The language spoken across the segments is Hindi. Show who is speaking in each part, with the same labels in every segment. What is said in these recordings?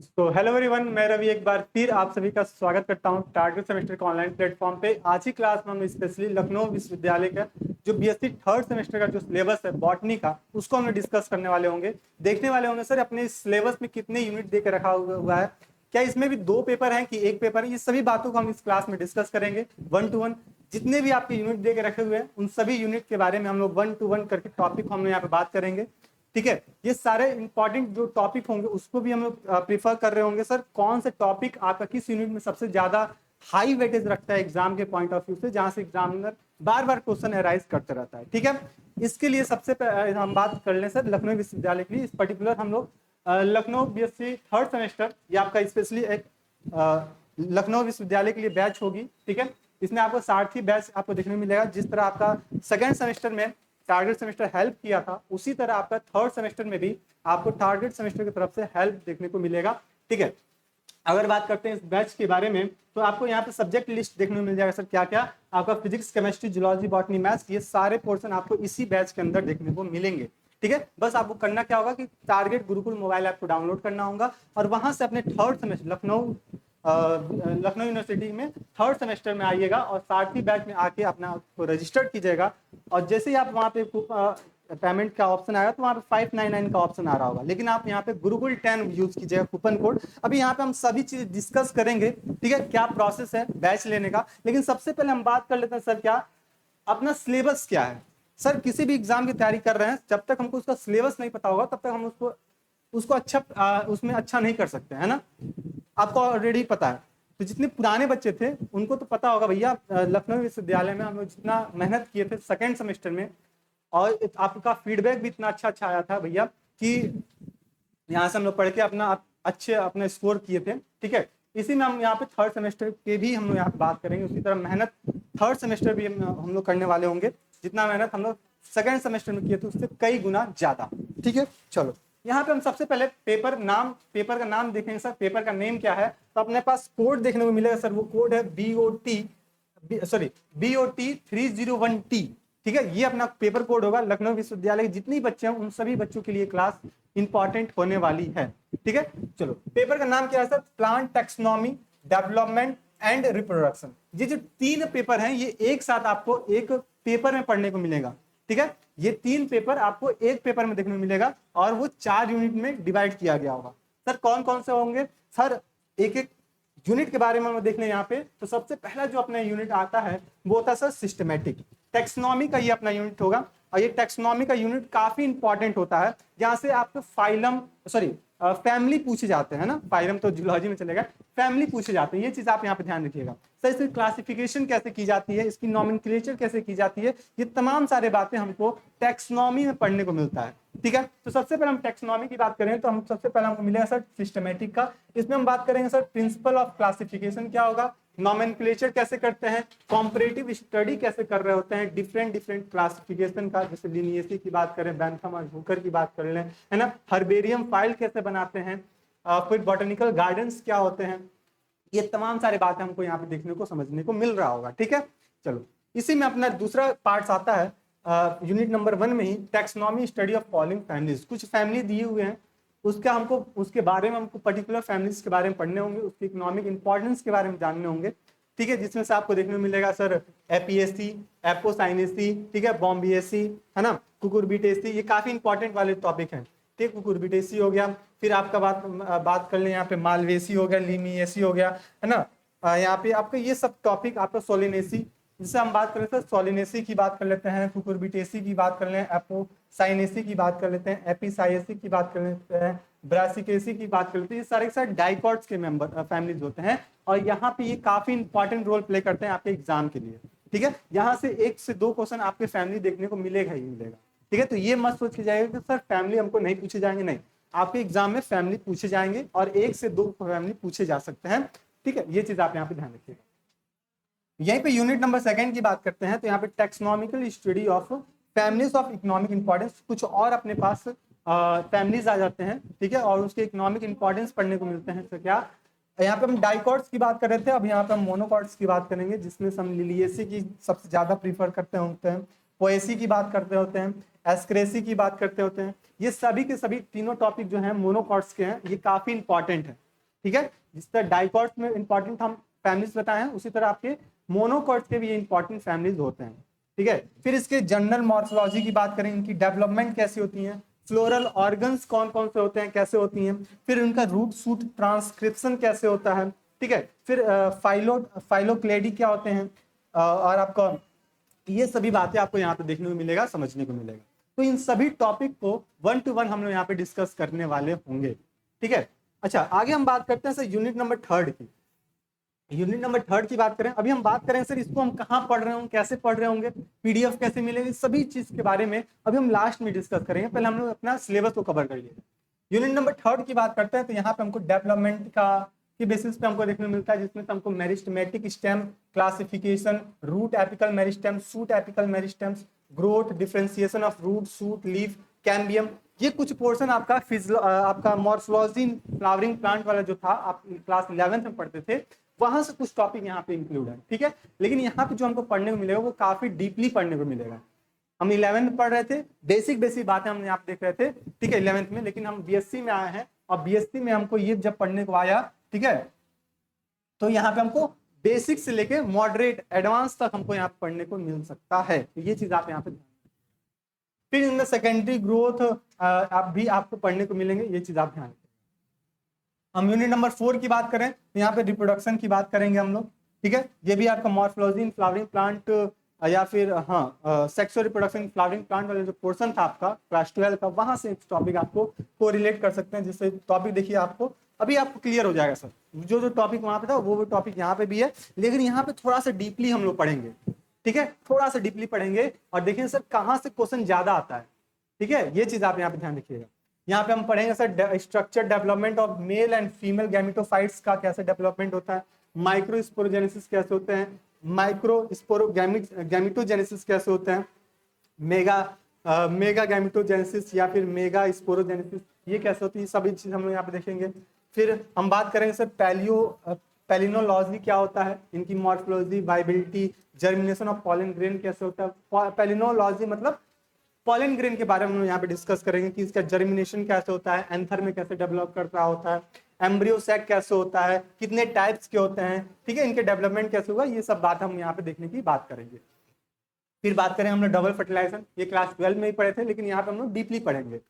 Speaker 1: तो हेलो एवरीवन, मैं रवि एक बार फिर आप सभी का स्वागत करता हूं टारगेट सेमेस्टर के ऑनलाइन प्लेटफॉर्म पे। आज की क्लास में हम स्पेशली लखनऊ विश्वविद्यालय का जो बीएससी थर्ड सेमेस्टर का जो सिलेबस है बॉटनी का, उसको हम डिस्कस करने वाले होंगे। देखने वाले होंगे सर अपने सिलेबस में कितने यूनिट दे के रखा हुआ है, क्या इसमें भी दो पेपर हैं कि एक पेपर है। ये सभी बातों को हम इस क्लास में डिस्कस करेंगे वन टू वन। जितने भी आपके यूनिट दे के रखे हुए हैं उन सभी यूनिट के बारे में हम लोग वन टू वन करके टॉपिक हम यहाँ पे बात करेंगे। ठीक है, ये सारे इंपॉर्टेंट जो टॉपिक होंगे उसको भी हम लोग प्रीफर कर रहे होंगे। सर कौन सा टॉपिक आपका किस यूनिट में सबसे ज्यादा हाई वेटेज रखता है एग्जाम के पॉइंट ऑफ व्यू से, जहां से एग्जामिनर बार बार क्वेश्चन अराइज करते रहता है। ठीक है, इसके लिए सबसे हम बात कर लें सर लखनऊ विश्वविद्यालय के लिए। इस पर्टिकुलर हम लोग लखनऊ बीएससी थर्ड सेमेस्टर, ये आपका स्पेशली एक लखनऊ विश्वविद्यालय के लिए बैच होगी। ठीक है, इसमें आपको सारथी बैच आपको देखने को मिलेगा। जिस तरह आपका सेकेंड सेमेस्टर में टारगेट सेमेस्टर हेल्प किया था, उसी तरह आपका थर्ड सेमेस्टर में भी आपको टारगेट सेमेस्टर की तरफ से हेल्प देखने को मिलेगा। ठीक है, अगर बात करते हैं इस बैच के बारे में तो आपको यहाँ पे सब्जेक्ट लिस्ट देखने को मिल जाएगा। सर क्या क्या आपका physics, chemistry, zoology, botany, maths, ये सारे पोर्शन आपको इसी बैच के अंदर देखने को मिलेंगे। ठीक है, बस आपको करना क्या होगा कि टारगेट गुरुकुल मोबाइल ऐप को डाउनलोड करना होगा और वहां से अपने थर्ड सेमेस्टर लखनऊ यूनिवर्सिटी में थर्ड सेमेस्टर में आइएगा और सारथी बैच में आके अपना रजिस्टर्ड कीजिएगा। और जैसे ही आप वहाँ पे पेमेंट का ऑप्शन आएगा तो वहाँ पे 599 का ऑप्शन आ रहा होगा, लेकिन आप यहाँ पे गुरुकुल 10 यूज कीजिएगा कूपन कोड। अभी यहाँ पे हम सभी चीज डिस्कस करेंगे। ठीक है, क्या प्रोसेस है बैच लेने का, लेकिन सबसे पहले हम बात कर लेते हैं सर क्या अपना सिलेबस क्या है। सर किसी भी एग्जाम की तैयारी कर रहे हैं, जब तक हमको उसका सिलेबस नहीं पता होगा तब तक हम उसको उसको अच्छा उसमें अच्छा नहीं कर सकते, है ना। आपको ऑलरेडी पता है, तो जितने पुराने बच्चे थे उनको तो पता होगा भैया, लखनऊ विश्वविद्यालय में हम लोग जितना मेहनत किए थे सेकेंड सेमेस्टर में, और आपका फीडबैक भी इतना अच्छा अच्छा आया था भैया कि यहाँ से हम लोग पढ़ के अपना अच्छे अपना स्कोर किए थे। ठीक है, इसी में हम यहाँ पे थर्ड सेमेस्टर के भी हम लोग यहाँ पे बात करेंगे। उसी तरह मेहनत थर्ड सेमेस्टर भी हम लोग करने वाले होंगे, जितना मेहनत हम लोग सेकेंड सेमेस्टर में किए थे उससे कई गुना ज्यादा। ठीक है, चलो यहाँ पे हम सबसे पहले पेपर का नाम देखेंगे। सर पेपर का नेम क्या है, तो अपने पास कोड देखने को मिलेगा सर, वो कोड है BOT 301T। ठीक है, ये अपना पेपर कोड होगा। लखनऊ विश्वविद्यालय के जितने बच्चे हैं उन सभी बच्चों के लिए क्लास इंपॉर्टेंट होने वाली है। ठीक है, चलो पेपर का नाम क्या है sir, plant taxonomy, development and reproduction. ये जो तीन पेपर हैं ये एक साथ आपको एक पेपर में पढ़ने को मिलेगा। ठीक है, ये तीन पेपर आपको एक पेपर में देखने को मिलेगा और वो 4 यूनिट में डिवाइड किया गया होगा। सर कौन कौन से होंगे, सर एक एक यूनिट के बारे में हम देख लें यहाँ पे। तो सबसे पहला जो अपना यूनिट आता है वो होता है सर सिस्टमैटिक टेक्सोनॉमी का, ये अपना यूनिट होगा। और ये टेक्सोनॉमी का यूनिट काफी इंपॉर्टेंट होता है, जहां से आपको फैमिली पूछे जाते हैं ना। फाइलम तो जूलॉजी में चलेगा, फैमिली पूछे जाते हैं, ये चीज आप यहाँ पे ध्यान रखिएगा। सर इसकी क्लासिफिकेशन कैसे की जाती है, इसकी नॉमेनक्लेचर कैसे की जाती है, ये तमाम सारे बातें हमको टेक्सोनॉमी में पढ़ने को मिलता है। ठीक है, तो सबसे पहले हम टेक्सोनॉमी की बात करें तो हम सबसे पहले हमको मिलेगा सर सिस्टमैटिक का। इसमें हम बात करेंगे सर प्रिंसिपल ऑफ क्लासिफिकेशन क्या होगा, नॉमेनक्लेचर कैसे करते हैं, कॉम्परेटिव स्टडी कैसे कर रहे होते हैं डिफरेंट डिफरेंट क्लासिफिकेशन का, जैसे लिनियेसी की बात करें, बैंथम और हुकर की बात कर लें, है ना, हर्बेरियम फाइल कैसे बनाते हैं, फिर बॉटनिकल गार्डन्स क्या होते हैं, ये तमाम सारी बातें हमको यहाँ पे देखने को समझने को मिल रहा होगा। ठीक है, चलो इसी में अपना दूसरा पार्ट आता है यूनिट नंबर 1 में ही, taxonomy study of following families. कुछ फैमिली दिए हुए हैं, उसका हमको उसके बारे में हमको पर्टिकुलर फैमिलीज के बारे में पढ़ने होंगे, उसकी इकोनॉमिक इंपॉर्टेंस के बारे में जानने होंगे। ठीक है, जिसमें से आपको देखने को मिलेगा सर एपीएससी, एपोसाइनेसी, ठीक है, बॉम्बियसी, है ना, कुकुरबिटेसी, ये काफी इंपॉर्टेंट वाले टॉपिक हैं। ठीक, कुकुरबिटेसी हो गया, फिर आपका बात कर लें यहाँ पे मालवेसी हो गया, लीमियसी हो गया, है ना। यहाँ पे आपका ये सब टॉपिक आपका सोलिनेसी, जिससे हम बात कर लेते हैं सोलिनेसी की बात कर लेते हैं, कुकुरबिटेसी की बात कर लें, एपोसाइनेसी की बात कर लेते हैं, एपिसाइसी की बात कर लेते हैं, ब्रासिकेसी की बात कर लेते हैं। ये सारे के सारे डाइकॉट्स के मेंबर फैमिलीज होते हैं और यहाँ पे ये काफी इंपॉर्टेंट रोल प्ले करते हैं आपके एग्जाम के लिए। ठीक है, यहाँ से 1 से 2 क्वेश्चन आपके फैमिली देखने को मिलेगा ही मिलेगा। ठीक है, तो ये मत सोच के जाएगा कि सर फैमिली हमको नहीं पूछे जाएंगे, नहीं, आपके एग्जाम में फैमिली पूछे जाएंगे और 1 से 2 फैमिली पूछे जा सकते हैं। ठीक है, ये चीज आप यहाँ पे ध्यान रखिएगा। यहीं पे यूनिट नंबर 2 की बात करते हैं तो यहाँ पे taxonomical study of families of economic importance, कुछ और अपने पास फैमिलीज आ जाते हैं। ठीक है, और उसके इकोनॉमिक इंपॉर्टेंस पढ़ने को मिलते हैं। तो क्या यहाँ पे हम डाइकॉट्स की बात कर रहे थे, अब यहाँ पे हम मोनोकॉट्स की बात करेंगे, जिसमें हम लिलियेसी की सबसे ज्यादा प्रीफर करते होते हैं, पोएसी की बात करते होते हैं, एस्क्रेसी की बात करते होते हैं। ये सभी के सभी तीनों टॉपिक जो हैं मोनोकॉट्स के हैं, ये काफी इंपॉर्टेंट है। ठीक है। जिस तरह डाइकॉट्स में इंपॉर्टेंट हम फैमिलीज बताए हैं, उसी तरह आपके मोनोकॉट्स के भी इंपॉर्टेंट फैमिलीज होते हैं, ठीक है। फिर इसके जनरल मॉर्फोलॉजी की बात करें, इनकी डेवलपमेंट कैसी होती है, फ्लोरल ऑर्गन्स कौन कौन से होते हैं, कैसे होती हैं, फिर उनका रूट सूट ट्रांसक्रिप्शन कैसे होता है, ठीक है। फिर फाइलोक्लेडी क्या होते हैं, और आपका ये सभी बातें आपको यहाँ पे देखने को मिलेगा, समझने को मिलेगा। तो इन सभी टॉपिक को 1 to 1 हम लोग यहाँ पे डिस्कस करने वाले होंगे, ठीक है। अच्छा, आगे हम बात करते हैं सर यूनिट नंबर 3 की। यूनिट नंबर 3 की बात करें, अभी हम बात करें सर इसको हम कहाँ पढ़ रहे होंगे, कैसे पढ़ रहे होंगे, पीडीएफ कैसे मिलेगी, सभी चीज के बारे में अभी हम लास्ट में डिस्कस करेंगे। पहले हम लोग अपना सिलेबस को कवर कर लिए। यूनिट नंबर 3 की बात करते हैं तो यहाँ पे हमको डेवलपमेंट का के बेसिस पे हमको देखने को मिलता है, जिसमें हमको meristematic stem, classification, root apical meristem, shoot apical meristems, growth, differentiation of root, shoot, leaf, cambium, ये कुछ पोर्शन आपका आपका मॉर्फोलॉजी फ्लावरिंग प्लांट वाला जो था आप क्लास 11th में पढ़ते थे, वहां से कुछ टॉपिक यहाँ पे इंक्लूड है, ठीक है। लेकिन यहाँ पे जो हमको पढ़ने को मिलेगा वो काफी डीपली पढ़ने को मिलेगा। हम 11th में पढ़ रहे थे, बेसिक बेसिक बातें हम यहाँ पे देख रहे थे, ठीक है, 11th में। लेकिन हम बीएससी में आए हैं और बीएससी में हमको ये जब पढ़ने को आया, ठीक है, तो यहाँ पे हमको बेसिक से लेके मॉडरेट एडवांस तक हमको यहाँ पे पढ़ने को मिल सकता है। तो ये चीज आप यहाँ पे, फिर इनमें सेकेंडरी ग्रोथ आप भी आपको पढ़ने को मिलेंगे, ये चीज आप ध्यान रखें। हम यूनिट नंबर 4 की बात करें तो यहाँ पे रिप्रोडक्शन की बात करेंगे हम लोग, ठीक है। ये भी आपका मॉर्फोलॉजी इन फ्लावरिंग प्लांट या फिर sexual reproduction in flowering plant वाला जो पोर्शन था आपका क्लास 12 का, वहां से एक टॉपिक आपको कोरिलेट कर सकते हैं, जिससे टॉपिक देखिए आपको अभी आपको क्लियर हो जाएगा सर। जो जो टॉपिक वहां पे था वो टॉपिक यहाँ पे भी है, लेकिन यहाँ पे थोड़ा सा डीपली हम लोग पढ़ेंगे, ठीक है, थोड़ा सा डीपली पढ़ेंगे और देखिए सर कहाँ से क्वेश्चन ज्यादा आता है, ठीक है, ये चीज आप यहाँ पे ध्यान रखिएगा। यहाँ पे हम पढ़ेंगे sir structure development of male and female gametophytes का कैसे डेवलपमेंट होता है, माइक्रो स्पोरोजेनेसिस कैसे होते हैं, माइक्रो स्पोरो गैमेटोजेनेसिस कैसे होते हैं, मेगा गैमेटोजेनेसिस या फिर मेगा स्पोरोजेनेसिस ये कैसे होती है, सभी चीज हम लोग यहाँ पे देखेंगे। फिर हम बात करेंगे सर पैलिनोलॉजी क्या होता है, इनकी morphology, viability, germination of pollen grain कैसे होता है। पैलिनोलॉजी मतलब पॉलन ग्रेन के बारे में हम यहाँ पे डिस्कस करेंगे कि इसका जर्मिनेशन कैसे होता है, एंथर में कैसे डेवलप कर रहा होता है, एम्ब्रियो सैक कैसे होता है, कितने टाइप्स के होते हैं, ठीक है, इनके डेवलपमेंट कैसे होगा, ये सब बात हम यहाँ पे देखने की बात करेंगे। फिर बात करें हम लोग डबल फर्टिलाइजेशन, ये क्लास 12 में ही पढ़े थे, लेकिन यहाँ पे हम लोग डीपली पढ़ेंगे।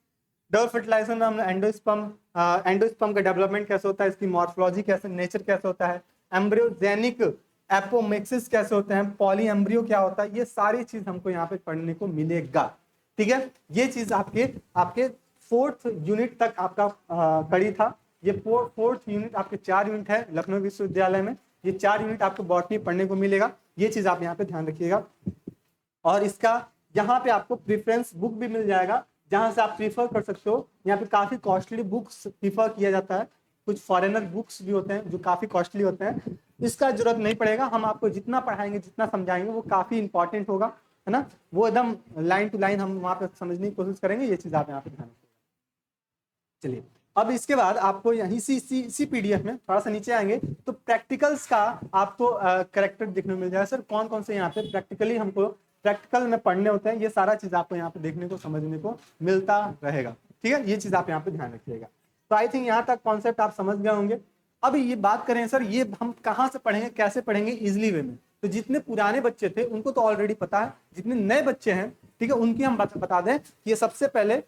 Speaker 1: डबल फर्टिलाइजेशन में हम एंडोस्पर्म का डेवलपमेंट कैसे होता है, इसकी मॉर्फोलॉजी कैसे, नेचर कैसे होता है, एम्ब्रियोजेनिक एपोमेक्सिस कैसे होते हैं, पॉली एम्ब्रियो क्या होता है, ये सारी चीज हमको यहाँ पे पढ़ने को मिलेगा, ठीक है। ये चीज आपके 4th यूनिट तक आपका कड़ी था। ये 4th यूनिट आपके 4 यूनिट है लखनऊ विश्वविद्यालय में, ये 4 यूनिट आपको बॉटनी पढ़ने को मिलेगा, ये चीज आप यहाँ पे ध्यान रखिएगा। और इसका यहाँ पे आपको प्रेफरेंस बुक भी मिल जाएगा, जहां से आप प्रीफर कर सकते हो। यहाँ पे काफी कॉस्टली बुक्स प्रीफर किया जाता है, कुछ फॉरेनर बुक्स भी होते हैं जो काफी कॉस्टली होते हैं, इसका जरूरत नहीं पड़ेगा। हम आपको जितना पढ़ाएंगे, जितना समझाएंगे वो काफी इंपॉर्टेंट होगा, है ना, वो एकदम लाइन टू लाइन हम वहां पे समझने की कोशिश करेंगे, ये चीज आप यहाँ पे ध्यान रखिएगा। चलिए, अब इसके बाद आपको यहीं इसी पीडीएफ में थोड़ा सा नीचे आएंगे तो प्रैक्टिकल्स का आपको करेक्टर देखने को मिल जाएगा। सर कौन कौन से यहाँ पे प्रैक्टिकली हमको प्रैक्टिकल में पढ़ने होते हैं, ये सारा चीज आपको यहाँ पे देखने को समझने को मिलता रहेगा, ठीक है, ये चीज आप यहाँ पे ध्यान रखिएगा। तो आई थिंक यहाँ तक कॉन्सेप्ट आप समझ गए होंगे। अब ये बात करें सर, ये हम कहाँ से पढ़ेंगे, कैसे पढ़ेंगे इजिली वे में, तो जितने पुराने बच्चे थे उनको तो ऑलरेडी पता है, जितने नए बच्चे हैं, ठीक है, उनकी हम बता दें कि ये सबसे पहले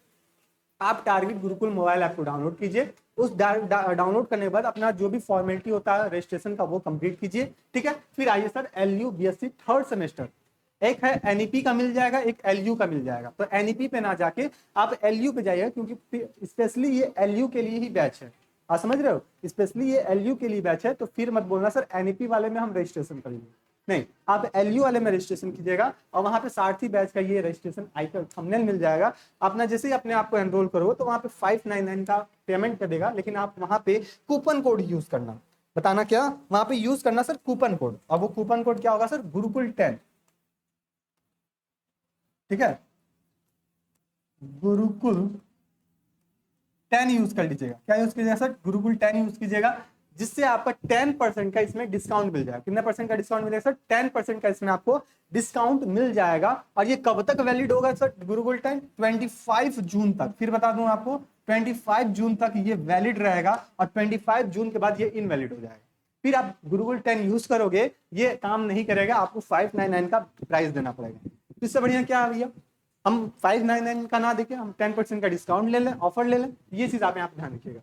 Speaker 1: आप टारगेट गुरुकुल मोबाइल ऐप को डाउनलोड कीजिए। उस डाउनलोड करने के बाद अपना जो भी फॉर्मेलिटी होता है रजिस्ट्रेशन का वो कंप्लीट कीजिए, ठीक है। फिर आइए sir LU BSc 3rd semester, एक है NEP का मिल जाएगा, एक LU का मिल जाएगा। तो NEP पे ना जाके आप LU पे जाइएगा, क्योंकि स्पेशली ये LU के लिए ही बैच है, आप समझ रहे हो, स्पेशली ये LU के लिए बैच है। तो फिर मत बोलना सर NEP वाले में हम रजिस्ट्रेशन करेंगे, नहीं, आप LU वाले में रजिस्ट्रेशन कीजिएगा और वहां पे सारथी बैच का ये रजिस्ट्रेशन आइकन थंबनेल मिल जाएगा। अपना जैसे ही अपने आप को एनरोल करोगे तो वहां पे 599 का पेमेंट कर देगा, लेकिन आप वहां पे कूपन कोड यूज करना, बताना क्या वहां पे यूज करना सर, कूपन कोड। और वो कूपन कोड क्या होगा सर, गुरुकुल 10, ठीक है, गुरुकुल 10 यूज कर लीजिएगा। क्या यूज कीजिएगा सर, गुरुकुल 10 यूज कीजिएगा, जिससे आपका 10% का इसमें डिस्काउंट मिल जाएगा। कितने परसेंट का डिस्काउंट मिलेगा सर? 10% का इसमें आपको डिस्काउंट मिल जाएगा। और ये कब तक वैलिड होगा सर गुरुकुल टाइम? 25 जून तक। फिर बता दूं आपको 25 जून तक ये वैलिड रहेगा और 25 जून के बाद ये इनवैलिड हो जाएगा। फिर आप गुरुकुल 10 यूज करोगे, ये काम नहीं करेगा, आपको 599 का प्राइस देना पड़ेगा। इससे बढ़िया क्या है भैया, हम 599 का ना देके हम 10% का डिस्काउंट ले लें, ऑफर ले लें। ये चीज आप यहाँ पे ध्यान रखिएगा।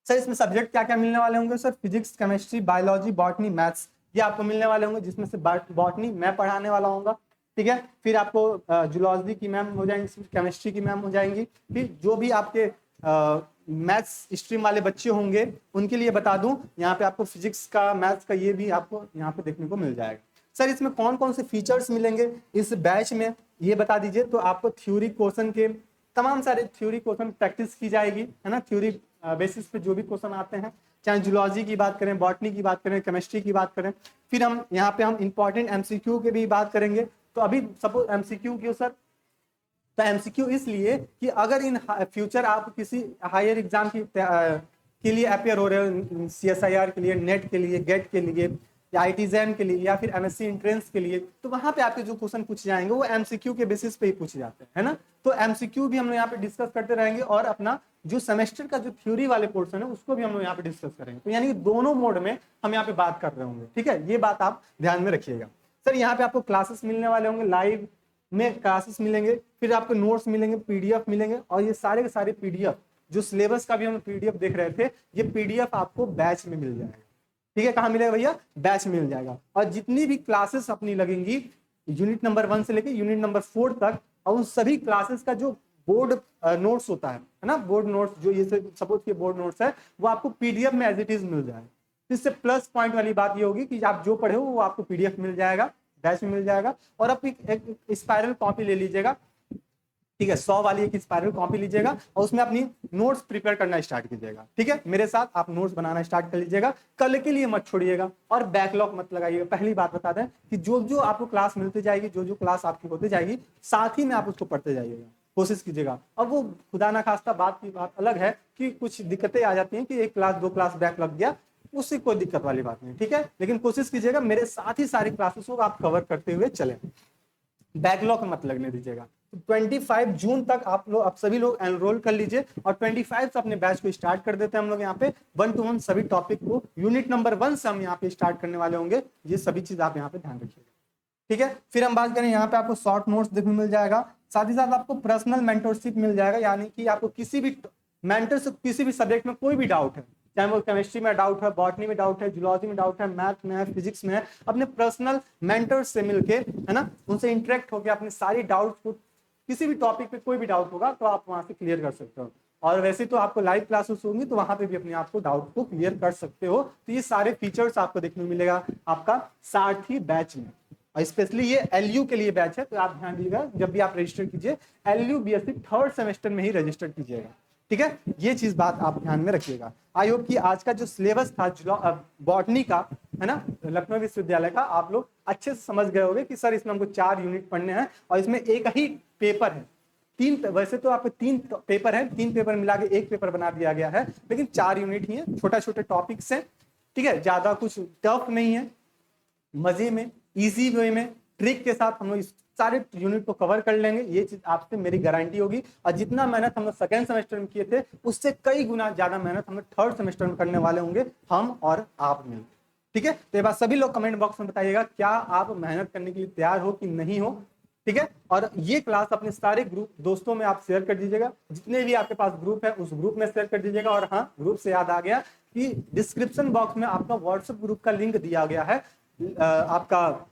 Speaker 1: सर इसमें सब्जेक्ट क्या क्या मिलने वाले होंगे sir? Physics, chemistry, biology, botany, maths, ये आपको मिलने वाले होंगे, जिसमें से बॉटनी मैं पढ़ाने वाला हूँ। ठीक है, फिर आपको जूलॉजी की मैम हो जाएंगी, केमिस्ट्री की मैम हो जाएंगी। फिर जो भी आपके मैथ्स स्ट्रीम वाले बच्चे होंगे उनके लिए बता दूं, यहाँ पे आपको फिजिक्स का, मैथ्स का, ये भी आपको यहाँ पे देखने को मिल जाएगा। सर इसमें कौन कौन से फीचर्स मिलेंगे इस बैच में, ये बता दीजिए। तो आपको थ्योरी क्वेश्चन के तमाम सारे थ्योरी क्वेश्चन प्रैक्टिस की जाएगी, है ना। थ्योरी बेसिस पे जो भी क्वेश्चन आते हैं, चाहे जूलॉजी की बात करें, बॉटनी की बात करें, केमिस्ट्री की बात करें। फिर हम यहाँ पे हम इंपॉर्टेंट एमसीक्यू के भी बात करेंगे। तो अभी सपोज एमसीक्यू क्यों सर? तो एमसीक्यू इसलिए कि अगर इन फ्यूचर आप किसी हायर एग्जाम के लिए अपेयर हो रहे हो, सीएसआईआर के लिए, नेट के लिए, गेट के लिए, या आईटीजेम के लिए, या फिर एमएससी एंट्रेंस के लिए, तो वहां पे आपके जो क्वेश्चन पूछे जाएंगे वो एमसीक्यू के बेसिस पे ही पूछे जाते हैं, है ना। तो एमसीक्यू भी हम लोग यहाँ पे डिस्कस करते रहेंगे और अपना जो सेमेस्टर का जो थ्योरी वाले पोर्शन है उसको भी हम लोग यहाँ पे डिस्कस करेंगे। तो यानी कि दोनों मोड में हम यहाँ पे बात कर रहे होंगे, ठीक है, ये बात आप ध्यान में रखिएगा। सर यहाँ पे आपको क्लासेस मिलने वाले होंगे, लाइव में क्लासेस मिलेंगे, फिर आपको नोट्स मिलेंगे, पीडीएफ मिलेंगे, और ये सारे के सारे पीडीएफ, जो सिलेबस का भी हम पीडीएफ देख रहे थे, ये पीडीएफ आपको बैच में मिल जाएगा। ठीक है, कहाँ मिलेगा भैया? बैच में मिल जाएगा। और जितनी भी क्लासेस अपनी लगेंगी यूनिट नंबर 1 से लेके यूनिट नंबर 4 तक, और उन सभी क्लासेस का जो बोर्ड नोट्स होता है ना, बोर्ड नोट्स, जो ये सपोज के बोर्ड नोट्स है, वो आपको पीडीएफ में एज इट इज मिल जाएगा। इससे प्लस पॉइंट वाली बात ये होगी कि आप जो पढ़े हो वो आपको पीडीएफ मिल जाएगा, बैच में मिल जाएगा। और आप एक स्पाइरल कॉपी ले लीजिएगा, ठीक है, 100 वाली एक स्पाइरल कॉपी लीजिएगा और उसमें अपनी नोट्स प्रिपेयर करना स्टार्ट कीजिएगा। ठीक है, मेरे साथ आप नोट्स बनाना स्टार्ट कर लीजिएगा, कल के लिए मत छोड़िएगा और बैकलॉग मत लगाइएगा। पहली बात बता दें कि जो जो आपको क्लास मिलती जाएगी, जो जो क्लास आपकी होती जाएगी, साथ ही में आप उसको पढ़ते जाइएगा, कोशिश कीजिएगा। अब वो खुदा ना खास्ता बात की बात अलग है कि कुछ दिक्कतें आ जाती हैं कि एक क्लास 2 क्लास बैक लग गया, उससे कोई दिक्कत वाली बात नहीं, ठीक है। लेकिन कोशिश कीजिएगा मेरे साथ ही सारी क्लासेस को आप कवर करते हुए चलें, बैकलॉग मत लगने दीजिएगा। 25 जून तक आप सभी लोग एनरोल कर लीजिए और 25 से अपने बैच को स्टार्ट कर देते हैं हम लोग यहाँ पे 1 to 1 सभी टॉपिक को। यूनिट नंबर 1 से हम यहाँ पे स्टार्ट करने वाले होंगे, ये सभी चीज आप यहाँ पे ध्यान रखिएगा, ठीक है। फिर हम बात करें, यहाँ पे आपको शॉर्ट नोट्स देखने मिल जाएगा, साथ ही साथ आपको पर्सनल मेंटरशिप मिल जाएगा, यानी कि आपको किसी भी मेंटर से किसी भी सब्जेक्ट में कोई भी डाउट है, चाहे वो केमिस्ट्री में डाउट है, बॉटनी में डाउट है, जूलॉजी में डाउट है, मैथ में है, फिजिक्स में है, अपने पर्सनल मेंटर्स से मिलके, है ना, उनसे इंटरेक्ट होकर अपने सारी डाउट्स को, किसी भी टॉपिक पे कोई भी डाउट होगा तो आप वहां से क्लियर कर सकते हो। और वैसे तो आपको लाइव क्लासेस होंगी तो वहां पे भी अपने आप को डाउट को क्लियर कर सकते हो। तो ये सारे फीचर्स आपको देखने को मिलेगा आपका सारथी बैच में, और स्पेशली ये एलयू के लिए बैच है, तो आप ध्यान दीजिएगा जब भी आप रजिस्टर कीजिए एलयू बीएससी 3rd सेमेस्टर में ही रजिस्टर कीजिएगा, ठीक है। ये चीज बात आप ध्यान में रखिएगा। आई होप कि आज का जो सिलेबस था बॉटनी का, है ना, लखनऊ विश्वविद्यालय का, आप लोग अच्छे से समझ गए होंगे कि सर इसमें हमको 4 यूनिट पढ़ने हैं और इसमें एक ही पेपर है। वैसे तो आपको 3 पेपर है, 3 पेपर मिला के 1 पेपर बना दिया गया है, लेकिन 4 यूनिट ही है, छोटा छोटे टॉपिक्स है, ठीक है, ज्यादा कुछ टफ नहीं है, मजे में इजी वे में ट्रिक के साथ हम लोग इस सारे यूनिट को कवर कर लेंगे, ये चीज आपसे मेरी गारंटी होगी। और जितना मेहनत हम लोग 2nd सेमेस्टर में किए थे उससे कई गुना ज्यादा मेहनत हम लोग 3rd सेमेस्टर में करने वाले होंगे, हम और आप मिलकर, ठीक है। तो ये बात सभी लोग कमेंट बॉक्स में बताइएगा, क्या आप मेहनत करने के लिए तैयार हो कि नहीं हो, ठीक है। और ये क्लास अपने सारे ग्रुप दोस्तों में आप शेयर कर दीजिएगा, जितने भी आपके पास ग्रुप है उस ग्रुप में शेयर कर दीजिएगा। और हाँ, ग्रुप से याद आ गया कि डिस्क्रिप्शन बॉक्स में आपका व्हाट्सएप ग्रुप का लिंक दिया गया है, आपका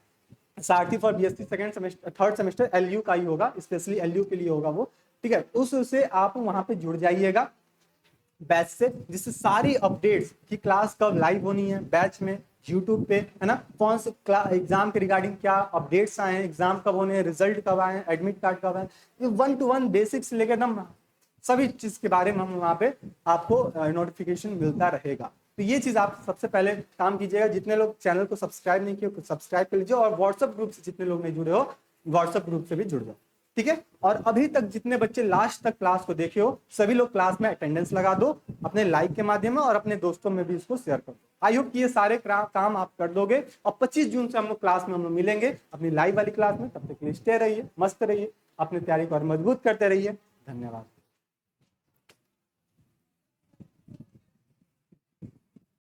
Speaker 1: सारथी for BSc 3rd semester LU का ही होगा, स्पेशली एलयू के लिए होगा वो, ठीक है। उससे आप वहां पे जुड़ जाइएगा बैच से, जिससे सारी अपडेट्स कि क्लास कब लाइव होनी है बैच में, यूट्यूब पे, है ना, कौन से एग्जाम के रिगार्डिंग क्या अपडेट्स आए हैं, एग्जाम कब होने हैं, रिजल्ट कब आए हैं, एडमिट कार्ड कब आए, 1 to 1 बेसिक्स से लेकर एकदम सभी चीज के बारे में हम वहाँ पे आपको नोटिफिकेशन मिलता रहेगा। तो ये चीज आप सबसे पहले काम कीजिएगा। जितने लोग चैनल को सब्सक्राइब नहीं किए सब्सक्राइब कर लीजिए, और व्हाट्सएप ग्रुप से जितने लोग नहीं जुड़े हो व्हाट्सएप ग्रुप से भी जुड़ जाओ, ठीक है। और अभी तक जितने बच्चे लास्ट तक क्लास को देखे हो सभी लोग क्लास में अटेंडेंस लगा दो अपने लाइक के माध्यम में और अपने दोस्तों में भी इसको शेयर कर दो। आई होप कि ये सारे काम आप कर दोगे और 25 जून से हम लोग क्लास में हम लोग मिलेंगे अपनी लाइव वाली क्लास में। तब तक के लिए स्टे रहिए, मस्त रहिए, अपनी तैयारी को और मजबूत करते रहिए। धन्यवाद।